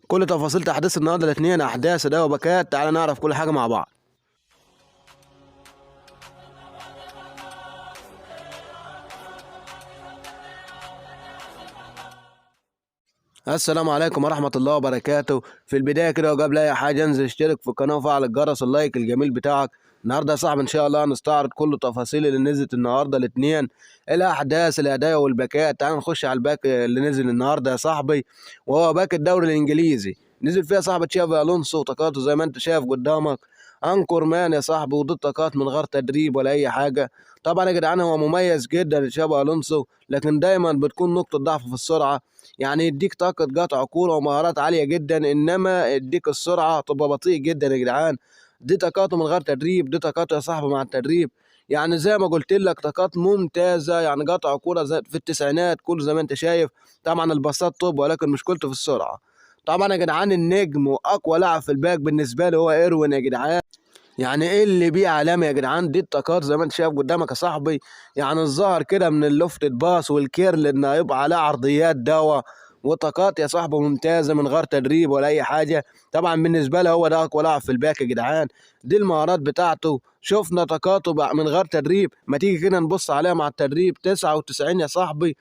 كل تفاصيل تحديث النهارده الاثنين، احداث اداء وباكات. تعالى نعرف كل حاجه مع بعض. السلام عليكم ورحمه الله وبركاته. في البدايه كده وقبل اي حاجه انزل اشترك في القناه وفعل الجرس، اللايك الجميل بتاعك. النهارده يا صاحبي ان شاء الله هنستعرض كل التفاصيل اللي نزلت النهارده الاثنين، الاحداث الهدايا والباكات. تعال نخش على الباك اللي نزل النهارده يا صاحبي، وهو باك الدوري الانجليزي. نزل فيها صاحبي تشافي الونسو طاقاته زي ما انت شايف قدامك، انكور مان يا صاحبي، وضد طاقات من غير تدريب ولا اي حاجه. طبعا يا جدعان هو مميز جدا تشافي الونسو، لكن دايما بتكون نقطه ضعف في السرعه. يعني يديك طاقه قطع كوره ومهارات عاليه جدا، انما يديك السرعه تبقى بطيء جدا يا جدعان. دي طاقاته من غير تدريب، دي طاقاته يا صاحبي مع التدريب. يعني زي ما قلت لك طاقات ممتازه، يعني قطع كوره في التسعينات كل زي ما انت شايف. طبعا الباصات طب، ولكن مشكلته في السرعه. طبعا يا جدعان النجم واقوى لاعب في الباك بالنسبه لي هو ايروين يا جدعان. يعني ايه اللي بيه عالمي يا جدعان؟ دي الطاقات زي ما انت شايف قدامك يا صاحبي. يعني الظهر كده من اللفت باص والكيرل انه يبقى عليه عرضيات دوا، وطاقات يا صاحبي ممتازه من غير تدريب ولا اي حاجه. طبعا بالنسبه له هو ده اقوى لاعب في الباك يا جدعان. دي المهارات بتاعته، شفنا طاقاته بقى من غير تدريب، ما تيجي كده نبص عليها مع التدريب 99 يا صاحبي.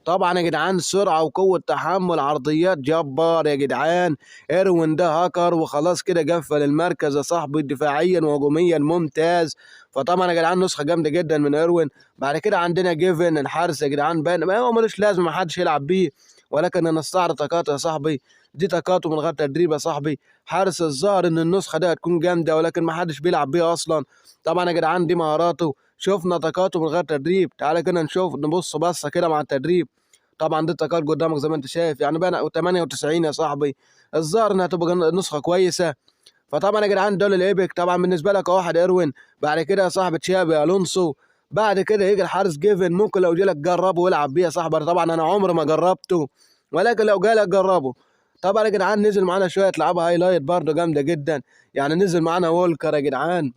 طبعا يا جدعان سرعة وقوة تحمل عرضيات جبار يا جدعان. ايروين ده هاكر وخلاص كده قفل المركز يا صاحبي، دفاعيا وهجوميا ممتاز. فطبعا يا جدعان نسخة جامدة جدا من ايروين. بعد كده عندنا جيفن الحارس يا جدعان، بان ما هو ملوش لازمة محدش يلعب بيه، ولكن انا استعرض طاقاته يا صاحبي. دي طاقاته من غير تدريب يا صاحبي. حارس الظاهر ان النسخة دي هتكون جامدة، ولكن محدش بيلعب بيه اصلا. طبعا يا جدعان دي مهاراته. شفنا طاقاته من غير تدريب، تعالى كده نشوف نبص بصة كده مع التدريب. طبعا دي التقال قدامك زي ما انت شايف، يعني بقى 98 يا صاحبي. الظاهر انها تبقى نسخه كويسه. فطبعا يا جدعان دول الايبك طبعا بالنسبه لك واحد ايروين. بعد كده يا صاحبي تشابي الونسو. بعد كده يجي الحارس جيفن، ممكن لو جالك جربه والعب بيه يا صاحبي. طبعا انا عمري ما جربته، ولكن لو جالك جربه. طبعا يا جدعان نزل معانا شويه لعبها هايلايت برضه جامده جدا. يعني نزل معانا وولكر يا جدعان،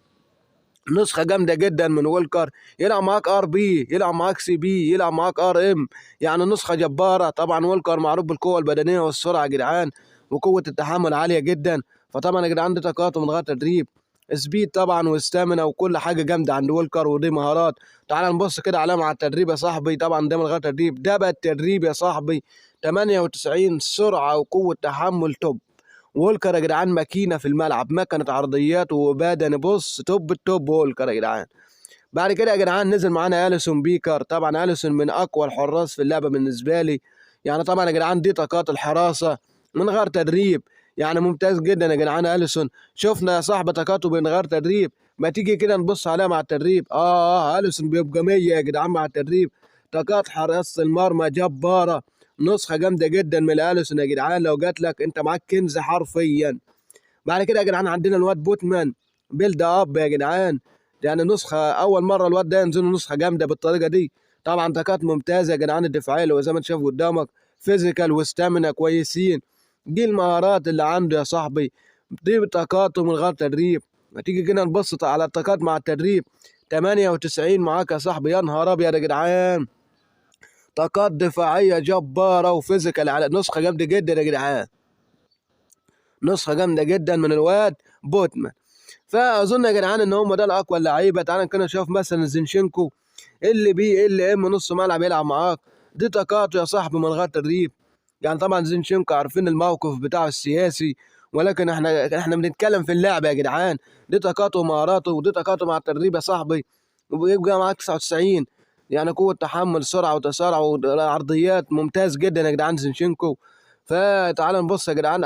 نسخة جامدة جدا من ويلكر. يلعب معاك ار بي، يلعب معاك سي بي، يلعب معاك ار ام. يعني نسخة جبارة. طبعا ويلكر معروف بالقوة البدنية والسرعة يا جدعان، وقوة التحمل عالية جدا. فطبعا يا جدعان دي طاقات من غير تدريب، سبيد طبعا واستامنا وكل حاجة جامدة عند ويلكر، ودي مهارات. تعال نبص كده على مع التدريب يا صاحبي. طبعا ده من غير تدريب، ده بقى التدريب يا صاحبي. 98 سرعة وقوة تحمل توب. وولكر يا جدعان ماكينه في الملعب، مكنه عرضيات وبدني، بص توب التوب وولكر يا جدعان. بعد كده يا جدعان نزل معانا اليسون بيكر. طبعا اليسون من اقوى الحراس في اللعبه بالنسبه لي. يعني طبعا يا جدعان دي طاقات الحراسه من غير تدريب، يعني ممتاز جدا يا جدعان اليسون. شفنا يا صاحبي طاقاته من غير تدريب، ما تيجي كده نبص عليها مع التدريب. اليسون بيبقى 100 يا جدعان مع التدريب. طاقات حراسه المرمى جباره. نسخه جامده جدا من اليسون يا جدعان، لو جات لك انت معاك كنز حرفيا. بعد كده يا جدعان عندنا الواد بوتمان بيلد اب يا جدعان. يعني نسخه اول مره الواد ده ينزل نسخه جامده بالطريقه دي. طبعا طاقات ممتازه يا جدعان، الدفاعيه اللي زي ما انت شايف قدامك، فيزيكال واستامينا كويسين. دي المهارات اللي عنده يا صاحبي، دي طاقاته من غير تدريب. ما تيجي كده نبسط على الطاقات مع التدريب. 98 معاك يا صاحبي، يا نهار ابيض يا جدعان. طاقات دفاعيه جباره وفيزيكال، على نسخه جامده جدا يا جدعان، نسخه جامده جدا من الواد بوتمان. فاظن يا جدعان ان هم ده الاقوى اللعيبه. تعال كده نشوف مثلا زينشينكو، اللي بي اللي ام نص ملعب يلعب معاك. دي طاقاته يا صاحبي من غير تدريب. يعني طبعا زينشينكو عارفين الموقف بتاعه السياسي، ولكن احنا بنتكلم في اللعب يا جدعان. دي طاقاته ومهاراته، ودي طاقاته مع التدريب يا صاحبي. ويبقى معاك 99، يعني قوه تحمل سرعه وتسارع وعرضيات ممتاز جدا يا جدعان زينشينكو. فتعال نبص يا جدعان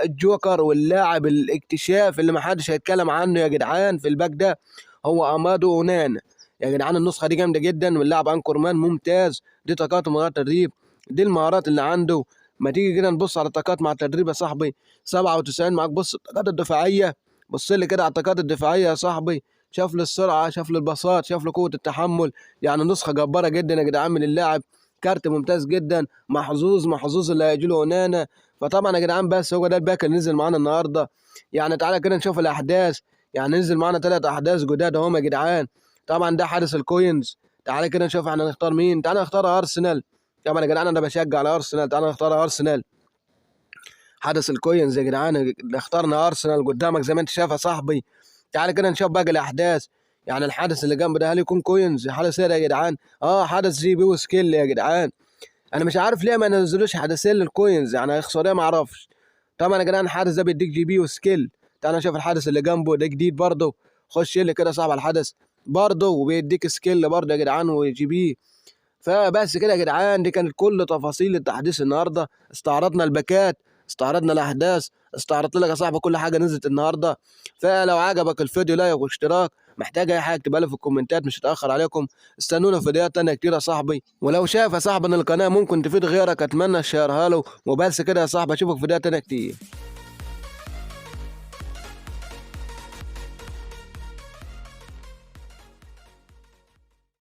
الجوكر واللاعب الاكتشاف اللي ما حدش هيتكلم عنه يا جدعان في الباك ده، هو امادو اونانا يا جدعان. النسخه دي جامده جدا، واللاعب انكور مان ممتاز. دي طاقاته من غير تدريب، دي المهارات اللي عنده. ما تيجي كده نبص على الطاقات مع التدريب يا صاحبي. 97 معاك، بص الطاقات الدفاعيه، بص لي كده على الطاقات الدفاعيه يا صاحبي. شاف لي السرعه، شاف لي الباصات، شاف لي قوه التحمل. يعني نسخه جباره جدا يا جدعان من اللاعب. كارت ممتاز جدا، محظوظ محظوظ اللي هيجي له اونانا. فطبعا يا جدعان بس هو ده الباك اللي نزل معانا النهارده. يعني تعالى كده نشوف الاحداث. يعني نزل معانا 3 احداث جداد اهم يا جدعان. طبعا ده حارس الكوينز. تعالى كده نشوف احنا نختار مين. تعالى نختار ارسنال. طبعا يا جدعان انا بشجع على ارسنال، تعالى نختار ارسنال. حدث الكوينز يا جدعان اللي اخترنا ارسنال قدامك زي ما انت شايف يا صاحبي. تعال كده نشوف باقي الاحداث. يعني الحدث اللي جنب ده هل يكون كوينز؟ حدث ايه ده يا جدعان؟ حدث جي بي وسكيل يا جدعان. انا مش عارف ليه ما نزلوش حدثين للكوينز، يعني هيخسروا ايه ما اعرفش. طبعا يا جدعان الحدث ده بيديك جي بي وسكيل. تعال نشوف الحدث اللي جنبه ده جديد برضه. خش لي كده صاحب الحدث برضه، وبيديك سكيل برضه يا جدعان وجي بي. فبس كده يا جدعان، دي كانت كل تفاصيل التحديث النهارده. استعرضنا الباكات، استعرضنا الاحداث، استعرضت لك يا صاحبي كل حاجه نزلت النهارده. فلو عجبك الفيديو لايك واشتراك. محتاج اي حاجه اكتبها لي في الكومنتات، مش هتاخر عليكم. استنونا في فيديوهات تانيه كتير يا صاحبي. ولو شايف يا صاحبي ان القناه ممكن تفيد غيرك اتمنى تشيرها له. وبس كده يا صاحبي، اشوفك في فيديوهات تانيه كتير.